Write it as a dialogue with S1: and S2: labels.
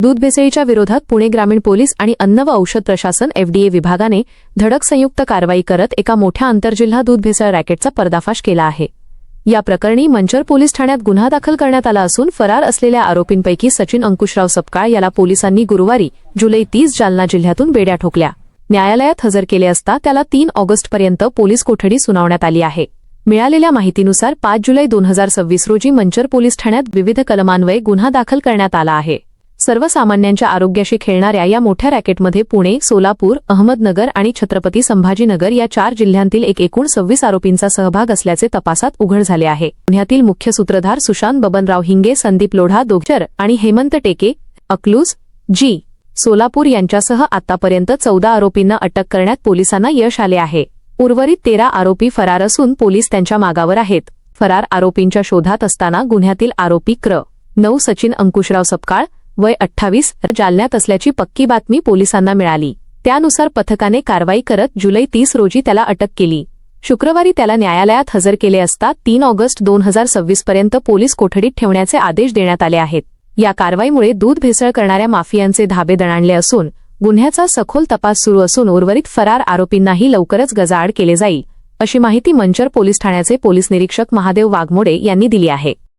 S1: दूध भेसळीच्या विरोधात पुणे ग्रामीण पोलीस आणि अन्न व औषध प्रशासन FDA विभागाने धडक संयुक्त कारवाई करत एका मोठ्या आंतरजिल्हा दूध भेसळ रॅकेटचा पर्दाफाश केला आहे। या प्रकरणी मंचर पोलीस ठाण्यात गुन्हा दाखल करण्यात आला असून फरार असलेल्या आरोपींपैकी सचिन अंकुशराव सपकाळ याला पोलिसांनी गुरुवारी जुलै 30 जालना जिल्ह्यातून बेड्या ठोकल्या। न्यायालयात हजर केले असता त्याला 3 ऑगस्टपर्यंत पोलीस कोठडी सुनावण्यात आली आहे। मिळालेल्या माहितीनुसार 5 जुलै 2026 रोजी मंचर पोलीस ठाण्यात विविध कलमान्वये गुन्हा दाखल करण्यात आला आहे। सर्वसामान्यांच्या आरोग्याशी खेळणाऱ्या या मोठ्या रॅकेटमध्ये पुणे, सोलापूर, अहमदनगर आणि छत्रपती संभाजीनगर या 4 जिल्ह्यांतील एकूण 26 आरोपींचा सहभाग असल्याचे तपासात उघड झाले आहे। गुन्ह्यातील मुख्य सूत्रधार सुशांत बबनराव हिंगे, संदीप लोढा दोघर आणि हेमंत टेके, अकलूज, जी. सोलापूर यांच्यासह आतापर्यंत 14 आरोपींना अटक करण्यात पोलिसांना यश आले आहे। उर्वरित 13 आरोपी फरार असून पोलीस त्यांच्या मागावर आहेत। फरार आरोपींच्या शोधात असताना गुन्ह्यातील आरोपी क्र. 9 सचिन अंकुशराव सपकाळ वय 28 जालन्यात असल्याची पक्की बातमी पोलिसांना मिळाली। त्यानुसार पथकाने कारवाई करत जुलै 30 रोजी त्याला अटक केली। शुक्रवारी त्याला न्यायालयात हजर केले असता 3 ऑगस्ट 2026 पर्यंत पोलीस कोठडीत ठेवण्याचे आदेश देण्यात आले आहेत। या कारवाईमुळे दूध भेसळ करणाऱ्या माफियांचे धाबे दणाणले असून गुन्ह्याचा सखोल तपास सुरू असून उर्वरित फरार आरोपींनाही लवकरच गजाआड केले जाईल, अशी माहिती मंचर पोलीस ठाण्याचे पोलीस निरीक्षक महादेव वाघमोडे यांनी दिली आहे।